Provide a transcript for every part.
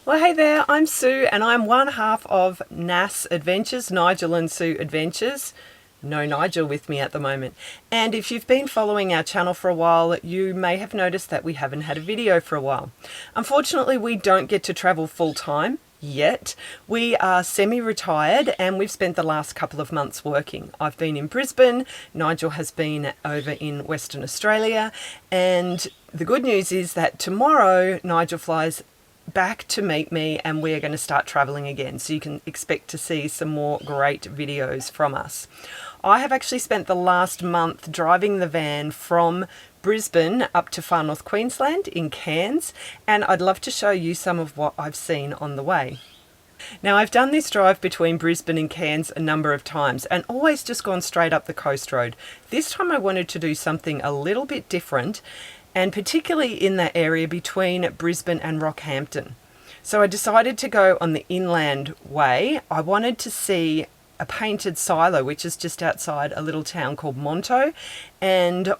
Well, hey there, I'm Sue and I'm one half of NAS Adventures, Nigel and Sue Adventures. No Nigel with me at the moment. And if you've been following our channel for a while, you may have noticed that we haven't had a video for a while. Unfortunately, we don't get to travel full time yet. We are semi-retired and we've spent the last couple of months working. I've been in Brisbane, Nigel has been over in Western Australia, and the good news is that tomorrow Nigel flies back to meet me and we're going to start traveling again, so you can expect to see some more great videos from us. I have actually spent the last month driving the van from Brisbane up to far north Queensland in Cairns, and I'd love to show you some of what I've seen on the way. Now, I've done this drive between Brisbane and Cairns a number of times and always just gone straight up the coast road. This time I wanted to do something a little bit different, and particularly in that area between Brisbane and Rockhampton. So I decided to go on the inland way. I wanted to see a painted silo, which is just outside a little town called Monto, and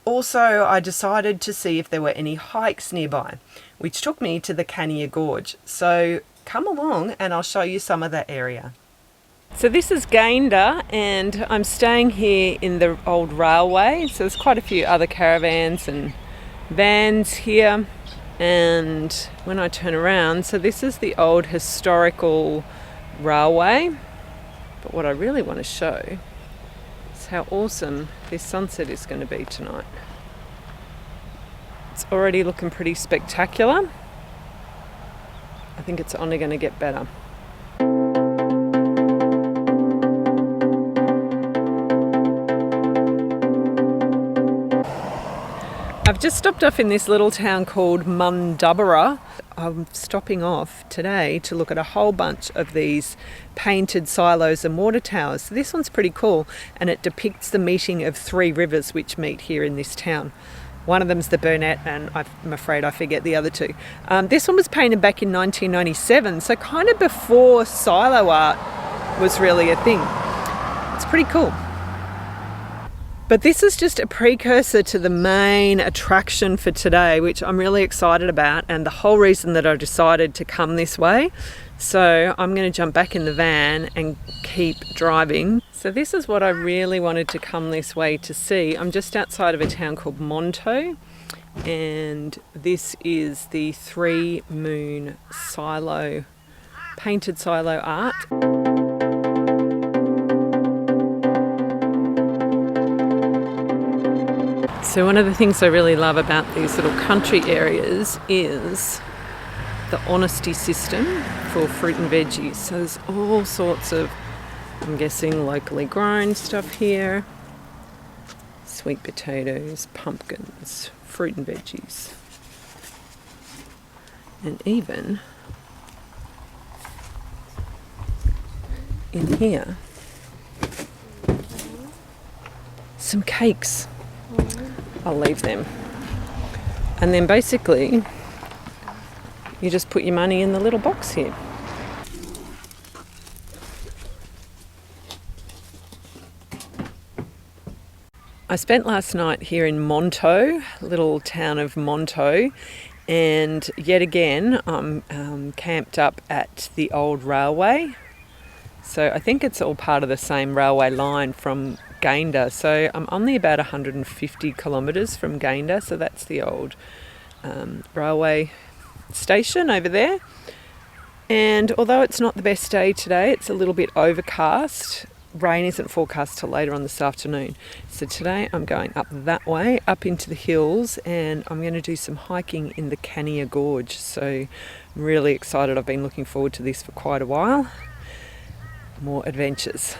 also I decided to see if there were any hikes nearby, which took me to the Cania Gorge. So come along and I'll show you some of that area. So this is Gayndah and I'm staying here in the old railway. So there's quite a few other caravans and vans here. And when I turn around, so this is the old historical railway. But what I really want to show is how awesome this sunset is going to be tonight. It's already looking pretty spectacular. I think it's only going to get better. I've just stopped off in this little town called Monto. I'm stopping off today to look at a whole bunch of these painted silos and water towers. So this one's pretty cool, and it depicts the meeting of three rivers which meet here in this town. One of them's the Burnett, and I'm afraid I forget the other two. This one was painted back in 1997, so kind of before silo art was really a thing. It's pretty cool. But this is just a precursor to the main attraction for today, which I'm really excited about, and the whole reason that I decided to come this way. So I'm going to jump back in the van and keep driving. So this is what I really wanted to come this way to see. I'm just outside of a town called Monto, and this is the Three Moon silo, painted silo art. So one of the things I really love about these little country areas is the honesty system for fruit and veggies. So there's all sorts of, I'm guessing, locally grown stuff here. Sweet potatoes, pumpkins, fruit and veggies. And even in here, some cakes. I'll leave them. And then basically, you just put your money in the little box here. I spent last night here in Monto, little town of Monto, and yet again I'm camped up at the old railway. So I think it's all part of the same railway line from Gayndah. So I'm only about 150 kilometres from Gayndah, so that's the old railway station over there. And although it's not the best day today, it's a little bit overcast. Rain isn't forecast till later on this afternoon. So today I'm going up that way, up into the hills, and I'm going to do some hiking in the Cania Gorge. So I'm really excited. I've been looking forward to this for quite a while. More adventures.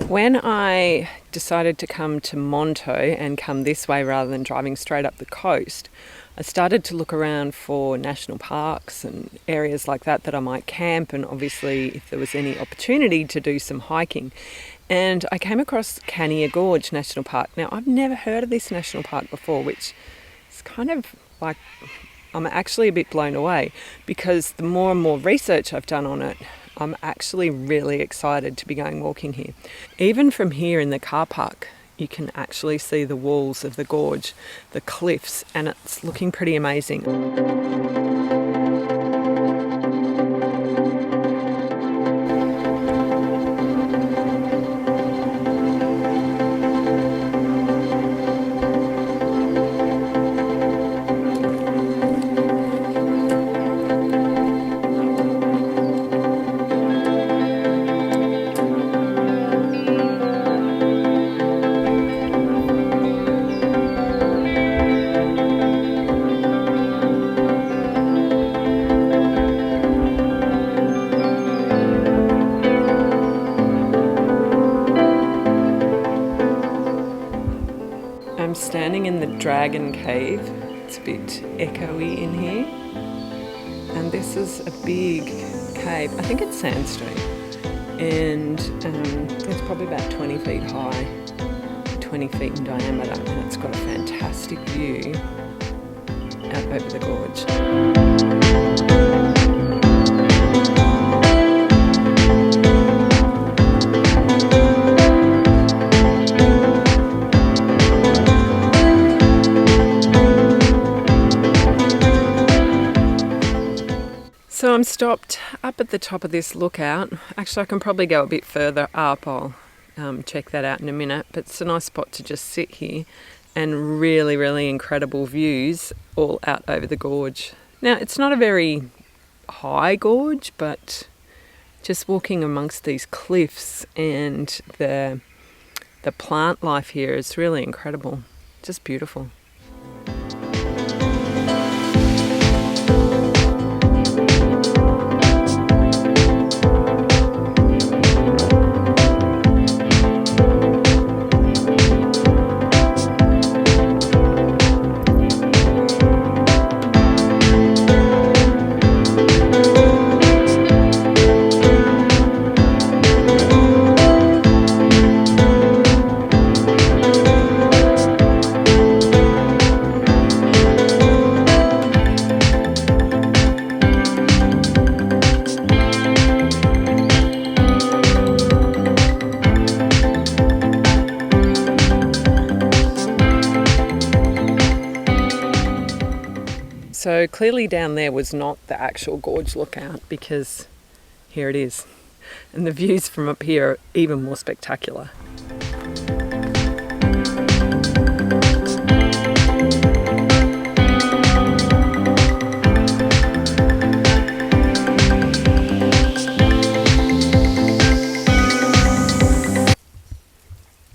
When I decided to come to Monto and come this way rather than driving straight up the coast, I started to look around for national parks and areas like that that I might camp, and obviously if there was any opportunity to do some hiking. And I came across Cania Gorge National Park. Now, I've never heard of this national park before, which is kind of like, I'm actually a bit blown away, because the more and more research I've done on it, I'm actually really excited to be going walking here. Even from here in the car park, you can actually see the walls of the gorge, the cliffs, and it's looking pretty amazing. Dragon Cave. It's a bit echoey in here. And this is a big cave. I think it's sandstone. And it's probably about 20 feet high, 20 feet in diameter. And it's got a fantastic view out over the gorge. So I'm stopped up at the top of this lookout. Actually, I can probably go a bit further up. I'll check that out in a minute. But it's a nice spot to just sit here, and really, really incredible views all out over the gorge. Now, it's not a very high gorge, but just walking amongst these cliffs and the plant life here is really incredible. Just beautiful. So clearly down there was not the actual gorge lookout, because here it is. And the views from up here are even more spectacular.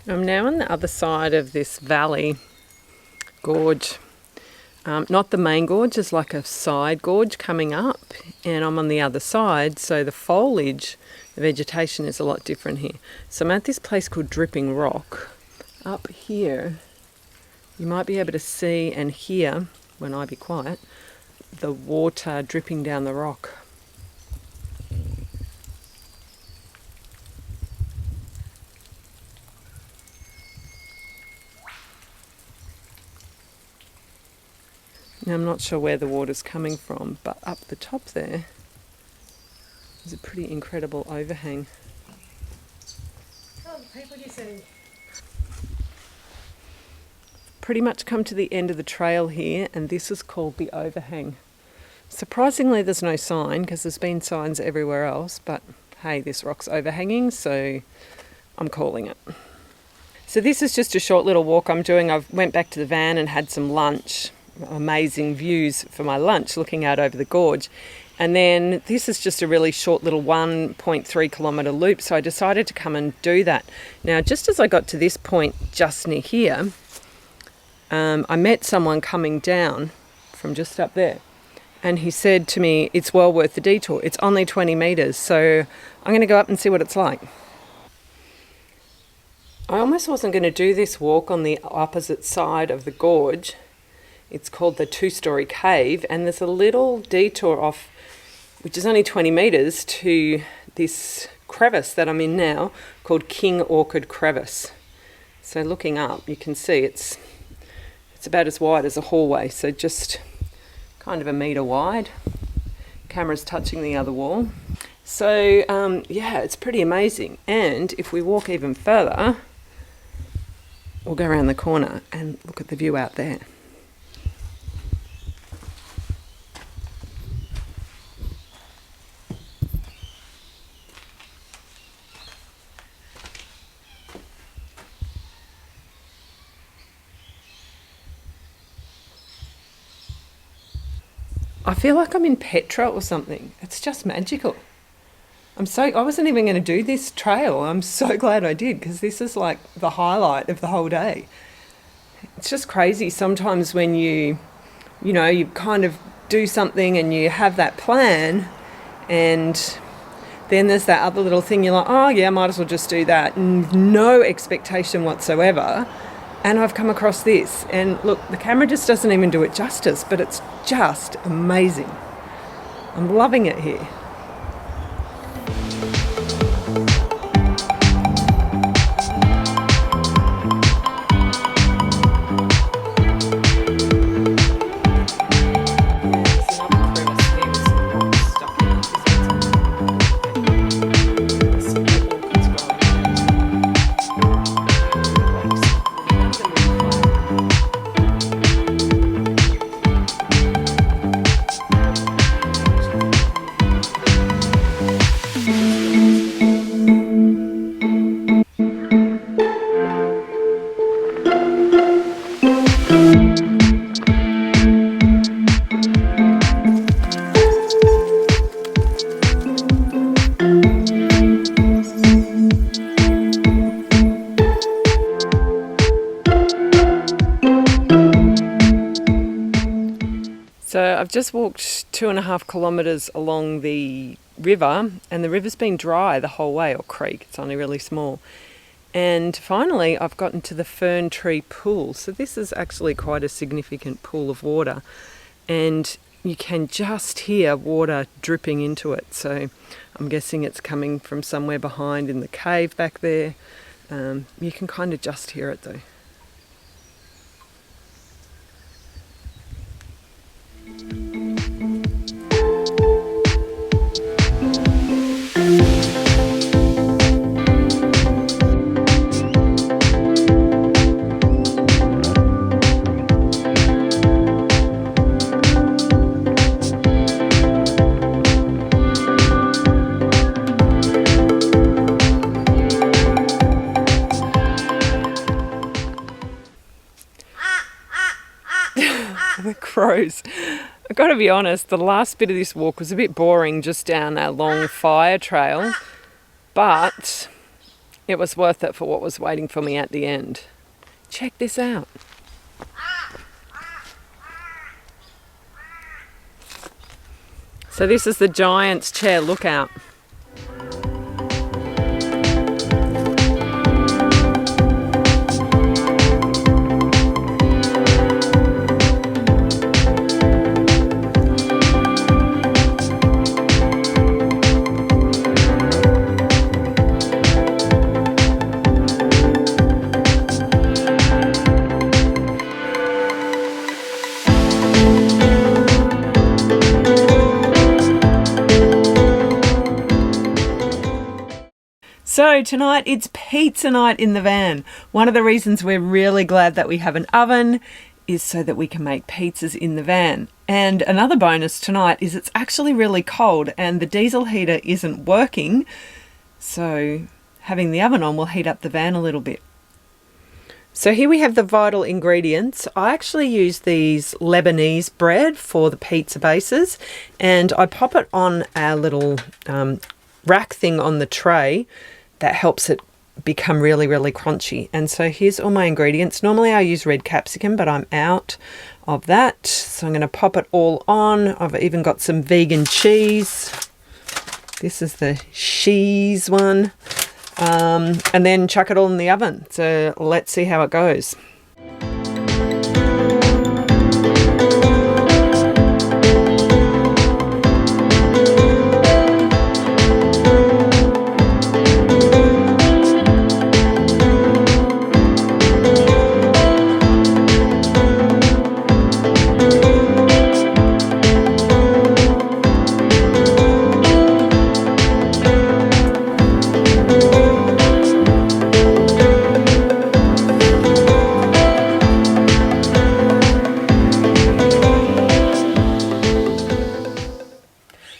I'm now on the other side of this valley gorge. Not the main gorge, it's like a side gorge coming up, and I'm on the other side, so the foliage, the vegetation is a lot different here. So I'm at this place called Dripping Rock. Up here, you might be able to see and hear, when I be quiet, the water dripping down the rock. Now, I'm not sure where the water's coming from, but up the top there is a pretty incredible overhang. Oh, people you see. Pretty much come to the end of the trail here, and this is called the overhang. Surprisingly, there's no sign, because there's been signs everywhere else, but hey, this rock's overhanging, so I'm calling it. So this is just a short little walk I'm doing. I went back to the van and had some lunch. Amazing views for my lunch looking out over the gorge, and then this is just a really short little 1.3 kilometre loop, so I decided to come and do that. Now, just as I got to this point just near here, I met someone coming down from just up there, and he said to me, it's well worth the detour, it's only 20 metres, so I'm going to go up and see what it's like. I almost wasn't going to do this walk on the opposite side of the gorge. It's called the two-story cave, and there's a little detour off, which is only 20 metres, to this crevice that I'm in now, called King Orchid Crevice. So looking up, you can see it's about as wide as a hallway, so just kind of a metre wide. Camera's touching the other wall. So yeah, it's pretty amazing. And if we walk even further, we'll go around the corner and look at the view out there. I feel like I'm in Petra or something. It's just magical. I wasn't even going to do this trail. I'm so glad I did, because this is like the highlight of the whole day. It's just crazy sometimes when you kind of do something and you have that plan, and then there's that other little thing you're like, oh yeah, might as well just do that. No expectation whatsoever. and I've come across this, and look, the camera just doesn't even do it justice, but it's just amazing. I'm loving it here. So I've just walked 2.5 kilometres along the river, and the river's been dry the whole way, or creek, it's only really small. And finally I've gotten to the fern tree pool. So this is actually quite a significant pool of water, and you can just hear water dripping into it. So I'm guessing it's coming from somewhere behind in the cave back there. You can kind of just hear it though. The crows. I've got to be honest, the last bit of this walk was a bit boring, just down that long fire trail, but it was worth it for what was waiting for me at the end. Check this out. So this is the Giant's Chair lookout. So tonight it's pizza night in the van. One of the reasons we're really glad that we have an oven is so that we can make pizzas in the van. And another bonus tonight is it's actually really cold and the diesel heater isn't working. So having the oven on will heat up the van a little bit. So here we have the vital ingredients. I actually use these Lebanese bread for the pizza bases, and I pop it on our little rack thing on the tray. That helps it become really, really crunchy. And so here's all my ingredients. Normally I use red capsicum, but I'm out of that. So I'm going to pop it all on. I've even got some vegan cheese. This is the cheese one. And then chuck it all in the oven. So let's see how it goes.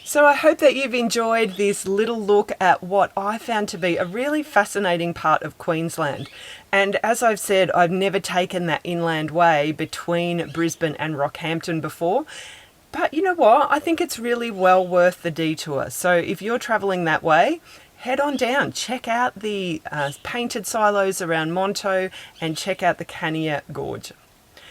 So I hope that you've enjoyed this little look at what I found to be a really fascinating part of Queensland. And as I've said, I've never taken that inland way between Brisbane and Rockhampton before. But you know what? I think it's really well worth the detour. So if you're travelling that way, head on down, check out the painted silos around Monto and check out the Cania Gorge.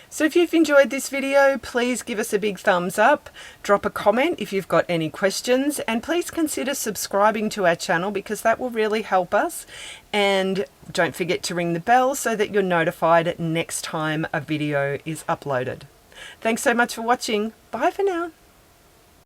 So if you've enjoyed this video, please give us a big thumbs up, drop a comment if you've got any questions, and please consider subscribing to our channel because that will really help us. And don't forget to ring the bell so that you're notified next time a video is uploaded. Thanks so much for watching. Bye for now.